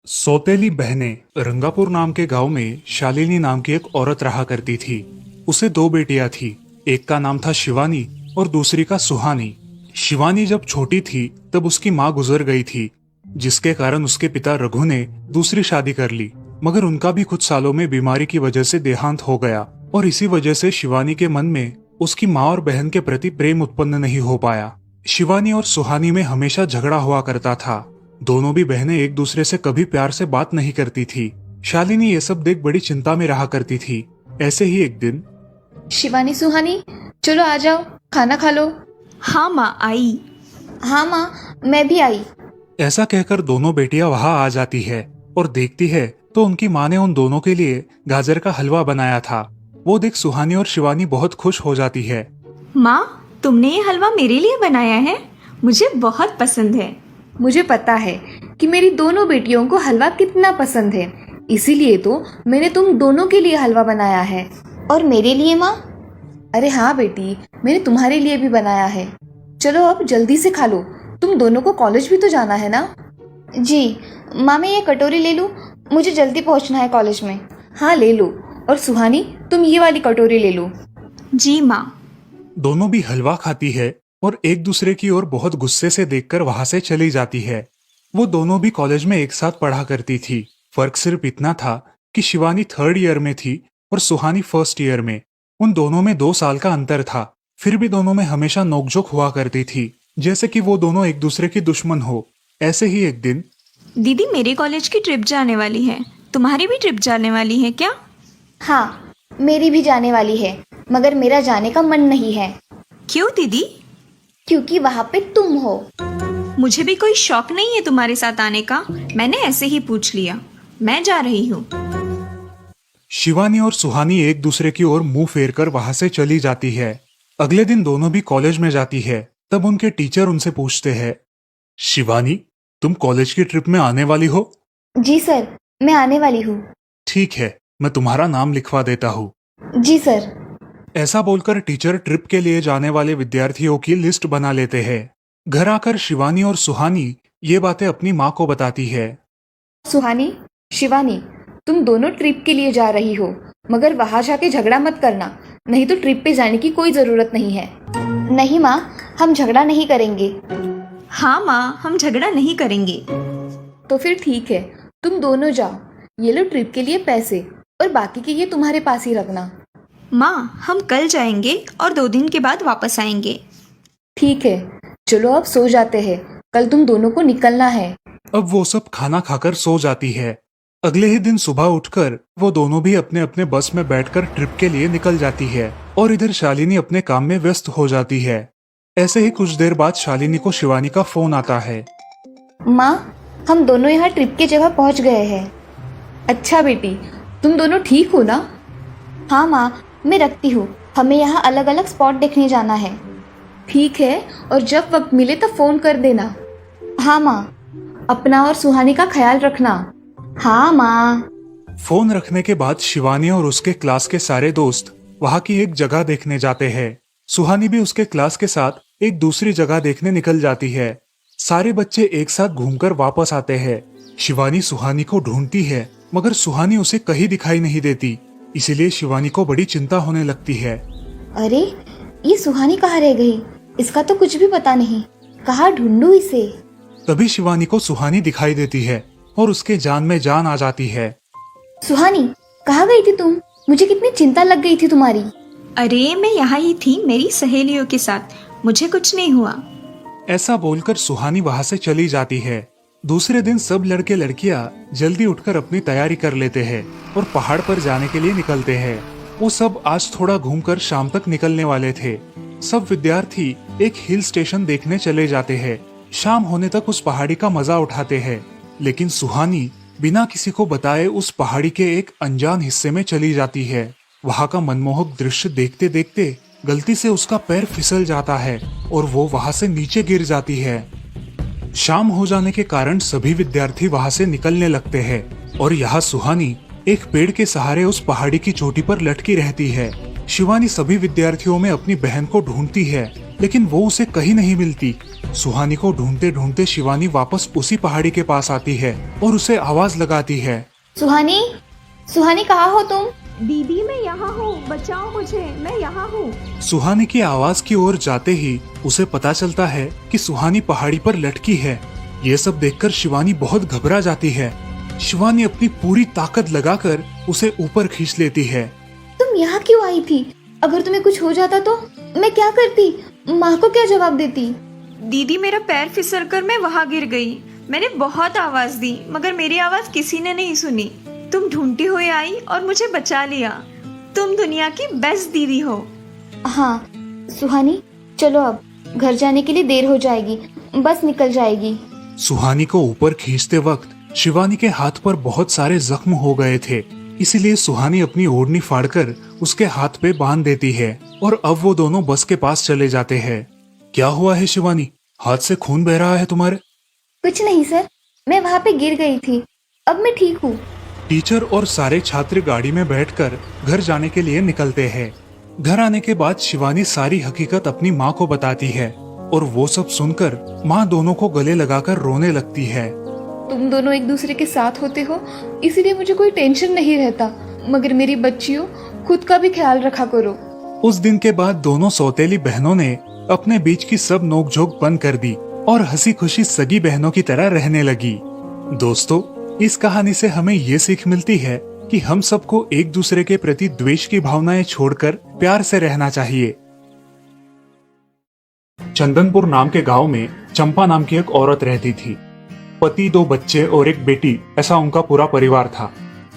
सौतेली बहनें। रंगापुर नाम के गांव में शालिनी नाम की एक औरत रहा करती थी। उसे दो बेटियां थी। एक का नाम था शिवानी और दूसरी का सुहानी। शिवानी जब छोटी थी तब उसकी माँ गुजर गई थी, जिसके कारण उसके पिता रघु ने दूसरी शादी कर ली। मगर उनका भी कुछ सालों में बीमारी की वजह से देहांत हो गया और इसी वजह से शिवानी के मन में उसकी माँ और बहन के प्रति प्रेम उत्पन्न नहीं हो पाया। शिवानी और सुहानी में हमेशा झगड़ा हुआ करता था। दोनों भी बहनें एक दूसरे से कभी प्यार से बात नहीं करती थी। शालिनी ये सब देख बड़ी चिंता में रहा करती थी। ऐसे ही एक दिन शिवानी, सुहानी, चलो आ जाओ, खाना खा लो। हाँ माँ, आई। हाँ माँ, मैं भी आई। ऐसा कहकर दोनों बेटियां वहां आ जाती है और देखती है तो उनकी माँ ने उन दोनों के लिए गाजर का हलवा बनाया था। वो देख सुहानी और शिवानी बहुत खुश हो जाती है। माँ, तुमने ये हलवा मेरे लिए बनाया है? मुझे बहुत पसंद है। मुझे पता है कि मेरी दोनों बेटियों को हलवा कितना पसंद है, इसीलिए तो मैंने तुम दोनों के लिए हलवा बनाया है। और मेरे लिए माँ? अरे हाँ बेटी, मैंने तुम्हारे लिए भी बनाया है। चलो अब जल्दी से खा लो, तुम दोनों को कॉलेज भी तो जाना है ना। जी माँ, मैं ये कटोरी ले लूँ? मुझे जल्दी पहुँचना है कॉलेज में। हाँ ले लो। और सुहानी, तुम ये वाली कटोरी ले लो। जी माँ। दोनों भी हलवा खाती है और एक दूसरे की ओर बहुत गुस्से से देखकर वहां से चली जाती है। वो दोनों भी कॉलेज में एक साथ पढ़ा करती थी। फर्क सिर्फ इतना था कि शिवानी 3rd ईयर में थी और सुहानी 1st ईयर में। उन दोनों में 2 साल का अंतर था। फिर भी दोनों में हमेशा नोकझोंक हुआ करती थी, जैसे कि वो दोनों एक दूसरे की दुश्मन हो। ऐसे ही एक दिन दीदी, मेरे कॉलेज की ट्रिप जाने वाली है। तुम्हारी भी ट्रिप जाने वाली है क्या? हाँ, मेरी भी जाने वाली है, मगर मेरा जाने का मन नहीं है। क्यों दीदी? क्योंकि वहाँ पे तुम हो। मुझे भी कोई शौक नहीं है तुम्हारे साथ आने का। मैंने ऐसे ही पूछ लिया। मैं जा रही हूँ। शिवानी और सुहानी एक दूसरे की ओर मुंह फेरकर वहां से चली जाती है। अगले दिन दोनों भी कॉलेज में जाती है। तब उनके टीचर उनसे पूछते हैं, शिवानी, तुम कॉलेज की ट्रिप में आने वाली हो? जी सर, मैं आने वाली हूँ। ठीक है, मैं तुम्हारा नाम लिखवा देता हूँ। जी सर। ऐसा बोलकर टीचर ट्रिप के लिए जाने वाले विद्यार्थियों की लिस्ट बना लेते हैं। घर आकर शिवानी और सुहानी ये बातें अपनी माँ को बताती है। सुहानी, शिवानी, तुम दोनों ट्रिप के लिए जा रही हो, मगर वहां जाके झगड़ा मत करना, नहीं तो ट्रिप पे जाने की कोई जरूरत नहीं है। नहीं माँ, हम झगड़ा नहीं करेंगे। हाँ माँ, हम झगड़ा नहीं करेंगे। तो फिर ठीक है, तुम दोनों जाओ। ये लो ट्रिप के लिए पैसे, और बाकी के ये तुम्हारे पास ही रखना। माँ, हम कल जाएंगे और 2 दिन के बाद वापस आएंगे। ठीक है, चलो अब सो जाते हैं, कल तुम दोनों को निकलना है। अब वो सब खाना खाकर सो जाती है। अगले ही दिन सुबह उठकर वो दोनों भी अपने अपने बस में बैठकर ट्रिप के लिए निकल जाती है और इधर शालिनी अपने काम में व्यस्त हो जाती है। ऐसे ही कुछ देर बाद शालिनी को शिवानी का फोन आता है। माँ, हम दोनों यहाँ ट्रिप की जगह पहुँच गए हैं। अच्छा बेटी, तुम दोनों ठीक हो ना? हाँ माँ, मैं रखती हूँ, हमें यहाँ अलग अलग स्पॉट देखने जाना है। ठीक है, और जब वक्त मिले तब फोन कर देना। हाँ माँ, अपना और सुहानी का ख्याल रखना। हाँ माँ। फोन रखने के बाद शिवानी और उसके क्लास के सारे दोस्त वहाँ की एक जगह देखने जाते हैं। सुहानी भी उसके क्लास के साथ एक दूसरी जगह देखने निकल जाती है। सारे बच्चे एक साथ घूमकर वापस आते हैं। शिवानी सुहानी को ढूंढती है, मगर सुहानी उसे कहीं दिखाई नहीं देती। इसीलिए शिवानी को बड़ी चिंता होने लगती है। अरे, ये सुहानी कहाँ रह गई? इसका तो कुछ भी पता नहीं, कहाँ ढूंढूं इसे? तभी शिवानी को सुहानी दिखाई देती है और उसके जान में जान आ जाती है। सुहानी, कहाँ गई थी तुम? मुझे कितनी चिंता लग गई थी तुम्हारी। अरे, मैं यहाँ ही थी मेरी सहेलियों के साथ, मुझे कुछ नहीं हुआ। ऐसा बोलकर सुहानी वहाँ से चली जाती है। दूसरे दिन सब लड़के लड़कियाँ जल्दी उठकर अपनी तैयारी कर लेते हैं और पहाड़ पर जाने के लिए निकलते हैं। वो सब आज थोड़ा घूमकर शाम तक निकलने वाले थे। सब विद्यार्थी एक हिल स्टेशन देखने चले जाते हैं। शाम होने तक उस पहाड़ी का मजा उठाते हैं, लेकिन सुहानी बिना किसी को बताए उस पहाड़ी के एक अनजान हिस्से में चली जाती है। वहाँ का मनमोहक दृश्य देखते देखते गलती से उसका पैर फिसल जाता है और वो वहाँ से नीचे गिर जाती है। शाम हो जाने के कारण सभी विद्यार्थी वहाँ से निकलने लगते हैं और यहाँ सुहानी एक पेड़ के सहारे उस पहाड़ी की चोटी पर लटकी रहती है। शिवानी सभी विद्यार्थियों में अपनी बहन को ढूंढती है, लेकिन वो उसे कहीं नहीं मिलती। सुहानी को ढूंढते ढूंढते शिवानी वापस उसी पहाड़ी के पास आती है और उसे आवाज लगाती है। सुहानी, सुहानी कहाँ हो तुम? दीदी मैं यहाँ हूँ, बचाओ मुझे, मैं यहाँ हूँ। सुहानी की आवाज की ओर जाते ही उसे पता चलता है कि सुहानी पहाड़ी पर लटकी है। ये सब देखकर शिवानी बहुत घबरा जाती है। शिवानी अपनी पूरी ताकत लगाकर उसे ऊपर खींच लेती है। तुम यहाँ क्यों आई थी? अगर तुम्हें कुछ हो जाता तो मैं क्या करती? माँ को क्या जवाब देती? दीदी मेरा पैर फिसल कर मैं वहाँ गिर गई। मैंने बहुत आवाज दी मगर मेरी आवाज किसी ने नहीं सुनी। तुम ढूंढती हुई आई और मुझे बचा लिया। तुम दुनिया की बेस्ट दीदी हो। हाँ सुहानी, चलो अब घर जाने के लिए देर हो जाएगी, बस निकल जाएगी। सुहानी को ऊपर खींचते वक्त शिवानी के हाथ पर बहुत सारे जख्म हो गए थे, इसीलिए सुहानी अपनी ओढ़नी फाड़कर उसके हाथ पे बांध देती है और अब वो दोनों बस के पास चले जाते हैं। क्या हुआ है शिवानी, हाथ से खून बह रहा है तुम्हारे? कुछ नहीं सर, मैं वहाँ पे गिर गई थी, अब मैं ठीक हूँ। टीचर और सारे छात्र गाड़ी में बैठकर घर जाने के लिए निकलते हैं। घर आने के बाद शिवानी सारी हकीकत अपनी माँ को बताती है और वो सब सुनकर माँ दोनों को गले लगाकर रोने लगती है। तुम दोनों एक दूसरे के साथ होते हो इसीलिए मुझे कोई टेंशन नहीं रहता, मगर मेरी बच्चियों खुद का भी ख्याल रखा करो। उस दिन के बाद दोनों सौतेली बहनों ने अपने बीच की सब नोकझोंक बंद कर दी और हंसी खुशी सगी बहनों की तरह रहने लगी। दोस्तों, इस कहानी से हमें ये सीख मिलती है कि हम सबको एक दूसरे के प्रति द्वेष की भावनाएं छोड़कर प्यार से रहना चाहिए। चंदनपुर नाम के गांव में चंपा नाम की एक औरत रहती थी। पति, 2 बच्चे और एक बेटी, ऐसा उनका पूरा परिवार था।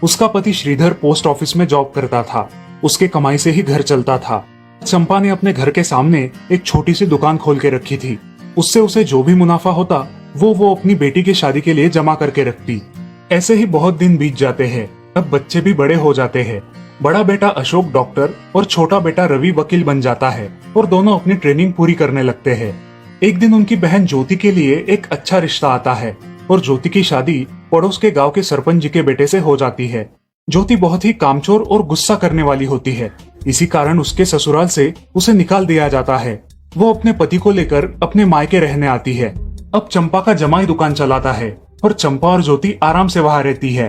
उसका पति श्रीधर पोस्ट ऑफिस में जॉब करता था। उसके कमाई से ही घर चलता था। चंपा ने अपने घर के सामने एक छोटी सी दुकान खोल के रखी थी। उससे उसे जो भी मुनाफा होता वो अपनी बेटी की शादी के लिए जमा करके रखती। ऐसे ही बहुत दिन बीत जाते हैं। अब बच्चे भी बड़े हो जाते हैं। बड़ा बेटा अशोक डॉक्टर और छोटा बेटा रवि वकील बन जाता है और दोनों अपनी ट्रेनिंग पूरी करने लगते हैं। एक दिन उनकी बहन ज्योति के लिए एक अच्छा रिश्ता आता है और ज्योति की शादी पड़ोस के गांव के सरपंच जी के बेटे से हो जाती है। ज्योति बहुत ही कामचोर और गुस्सा करने वाली होती है। इसी कारण उसके ससुराल से उसे निकाल दिया जाता है। वो अपने पति को लेकर अपने मायके रहने आती है। अब चंपा का जमाई दुकान चलाता है और चंपा और ज्योति आराम से वहाँ रहती है।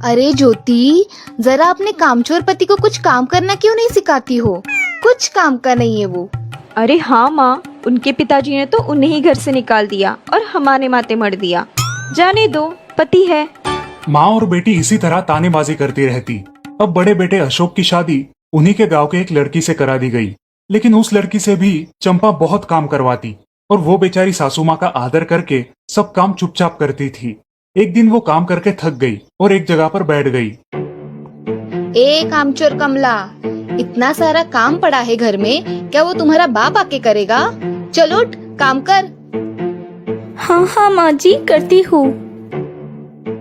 अरे ज्योति, जरा अपने कामचोर पति को कुछ काम करना क्यों नहीं सिखाती हो? कुछ काम का नहीं है वो। अरे हाँ माँ, उनके पिताजी ने तो उन्हें ही घर से निकाल दिया और हमारे माथे मर दिया। जाने दो, पति है। माँ और बेटी इसी तरह तानेबाजी करती रहती। अब बड़े बेटे अशोक की शादी उन्हीं के गांव के एक लड़की से करा दी गई, लेकिन उस लड़की से भी चंपा बहुत काम करवाती और वो बेचारी सासू माँ का आदर करके सब काम चुपचाप करती थी। एक दिन वो काम करके थक गई और एक जगह पर बैठ गई। ए कामचोर कमला, इतना सारा काम पड़ा है घर में, क्या वो तुम्हारा बाप आके करेगा? चलो उठ, काम कर। हाँ हाँ माँ जी, करती हूँ।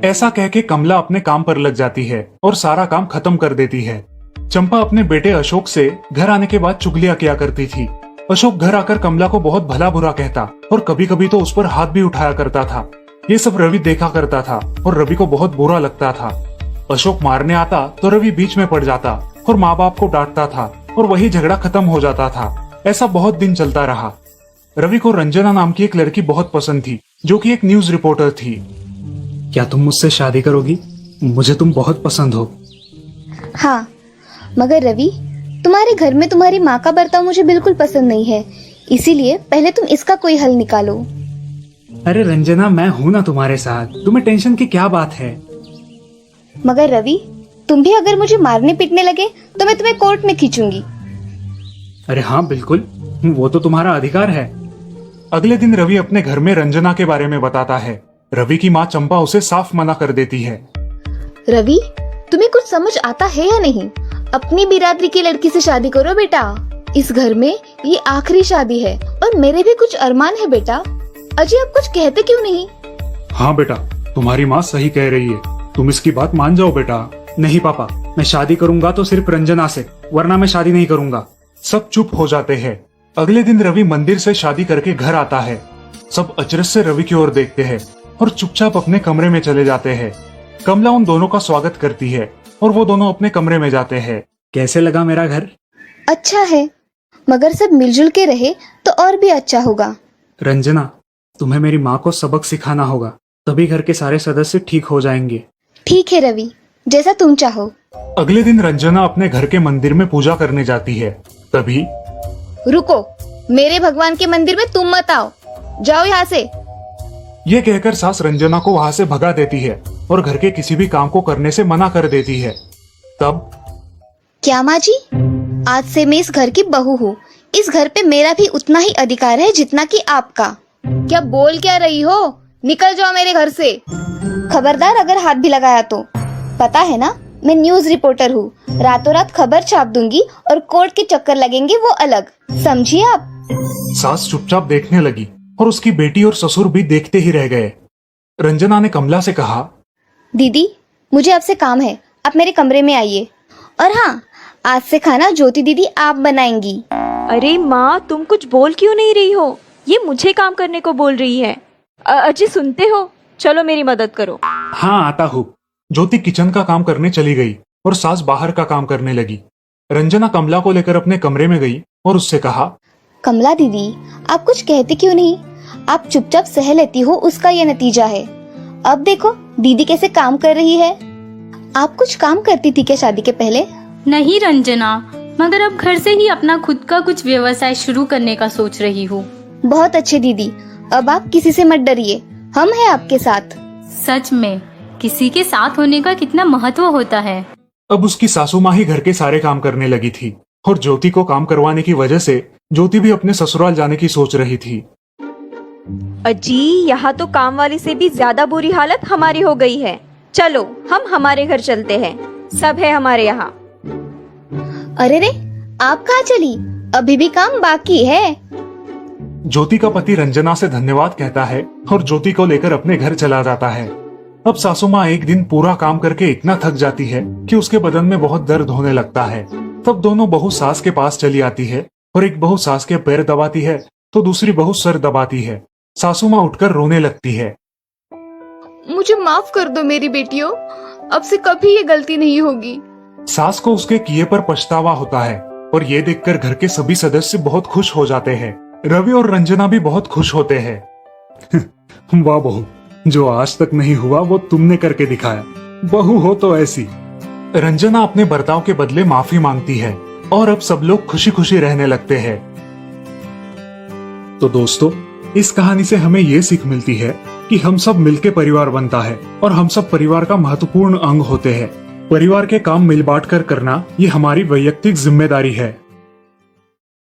ऐसा कह के कमला अपने काम पर लग जाती है और सारा काम खत्म कर देती है। चंपा अपने बेटे अशोक से घर आने के बाद चुगलियां किया करती थी। अशोक घर आकर कमला को बहुत भला बुरा कहता और कभी कभी तो उस पर हाथ भी उठाया करता था। ये सब रवि देखा करता था और रवि को बहुत बुरा लगता था। अशोक मारने आता तो रवि बीच में पड़ जाता और माँ बाप को डांटता था और वही झगड़ा खत्म हो जाता था। ऐसा बहुत दिन चलता रहा। रवि को रंजना नाम की एक लड़की बहुत पसंद थी, जो कि एक न्यूज रिपोर्टर थी। क्या तुम मुझसे शादी करोगी? मुझे तुम बहुत पसंद हो। हाँ, मगर रवि, तुम्हारे घर में तुम्हारी माँ का बर्ताव मुझे बिल्कुल पसंद नहीं है, इसीलिए पहले तुम इसका कोई हल निकालो। अरे रंजना, मैं हूँ ना तुम्हारे साथ, तुम्हें टेंशन की क्या बात है? मगर रवि, तुम भी अगर मुझे मारने पीटने लगे तो मैं तुम्हें कोर्ट में खींचूंगी। अरे हाँ बिल्कुल, वो तो तुम्हारा अधिकार है। अगले दिन रवि अपने घर में रंजना के बारे में बताता है। रवि की माँ चंपा उसे साफ मना कर देती है। रवि, तुम्हें कुछ समझ आता है या नहीं? अपनी बिरादरी की लड़की से शादी करो बेटा। इस घर में ये आखिरी शादी है और मेरे भी कुछ अरमान है बेटा। अजय, आप कुछ कहते क्यों नहीं? हाँ बेटा, तुम्हारी माँ सही कह रही है, तुम इसकी बात मान जाओ बेटा। नहीं पापा, मैं शादी करूंगा तो सिर्फ रंजना से, वरना मैं शादी नहीं करूंगा। सब चुप हो जाते हैं। अगले दिन रवि मंदिर से शादी करके घर आता है। सब अचरज से रवि की ओर देखते हैं और चुपचाप अपने कमरे में चले जाते हैं। कमला उन दोनों का स्वागत करती है और वो दोनों अपने कमरे में जाते हैं। कैसे लगा मेरा घर? अच्छा है, मगर सब मिलजुल के रहे तो और भी अच्छा होगा। रंजना, तुम्हें मेरी माँ को सबक सिखाना होगा, तभी घर के सारे सदस्य ठीक हो जाएंगे। ठीक है रवि, जैसा तुम चाहो। अगले दिन रंजना अपने घर के मंदिर में पूजा करने जाती है। तभी रुको, मेरे भगवान के मंदिर में तुम मत आओ, जाओ यहाँ से। ये कहकर सास रंजना को वहां से भगा देती है और घर के किसी भी काम को करने से मना कर देती है। तब क्या माँ जी, आज से मैं इस घर की बहू हूँ। इस घर पे मेरा भी उतना ही अधिकार है जितना कि आपका। क्या बोल क्या रही हो? निकल जाओ मेरे घर से। खबरदार अगर हाथ भी लगाया तो। पता है ना, मैं न्यूज रिपोर्टर हूँ। रातों रात खबर छाप दूंगी और कोर्ट के चक्कर लगेंगे वो अलग, समझिए आप। सास चुपचाप देखने लगी और उसकी बेटी और ससुर भी देखते ही रह गए। रंजना ने कमला से कहा, दीदी मुझे आपसे काम है, आप मेरे कमरे में आइए। और हाँ, आज से खाना ज्योति दीदी आप बनाएंगी। अरे माँ, तुम कुछ बोल क्यों नहीं रही हो? ये मुझे काम करने को बोल रही है। अजी सुनते हो? चलो मेरी मदद करो। हाँ आता हूँ। ज्योति किचन का काम करने चली गई और सास बाहर का काम करने लगी। रंजना कमला को लेकर अपने कमरे में गई और उससे कहा, कमला दीदी, आप कुछ कहते क्यों नहीं? आप चुपचाप सह लेती हो, उसका ये नतीजा है। अब देखो दीदी कैसे काम कर रही है। आप कुछ काम करती थी क्या शादी के पहले? नहीं रंजना, मगर अब घर से ही अपना खुद का कुछ व्यवसाय शुरू करने का सोच रही हूँ। बहुत अच्छे दीदी, अब आप किसी से मत डरिए, हम हैं आपके साथ। सच में किसी के साथ होने का कितना महत्व होता है। अब उसकी सासू माँ ही घर के सारे काम करने लगी थी और ज्योति को काम करवाने की वजह से ज्योति भी अपने ससुराल जाने की सोच रही थी। अजी, यहाँ तो काम वाली से भी ज्यादा बुरी हालत हमारी हो गई है। चलो हम हमारे घर चलते हैं, सब है हमारे यहाँ। अरे रे, आप कहाँ चली? अभी भी काम बाकी है। ज्योति का पति रंजना से धन्यवाद कहता है और ज्योति को लेकर अपने घर चला जाता है। अब सासू माँ एक दिन पूरा काम करके इतना थक जाती है कि उसके बदन में बहुत दर्द होने लगता है। तब दोनों बहू सास के पास चली आती है और एक बहू सास के पैर दबाती है तो दूसरी बहू सर दबाती है। सासू माँ उठकर रोने लगती है। मुझे माफ कर दो मेरी बेटियों, अब से कभी ये गलती नहीं होगी। सास को उसके किए पर पछतावा होता है और ये देखकर घर के सभी सदस्य बहुत खुश हो जाते हैं। रवि और रंजना भी बहुत खुश होते हैं। वाह बहू, जो आज तक नहीं हुआ वो तुमने करके दिखाया। बहू हो तो ऐसी। रंजना अपने बर्ताव के बदले माफी मांगती है और अब सब लोग खुशी खुशी रहने लगते हैं। तो दोस्तों, इस कहानी से हमें ये सीख मिलती है कि हम सब मिलके परिवार बनता है और हम सब परिवार का महत्वपूर्ण अंग होते हैं। परिवार के काम मिल बांट कर करना ये हमारी वैयक्तिक जिम्मेदारी है।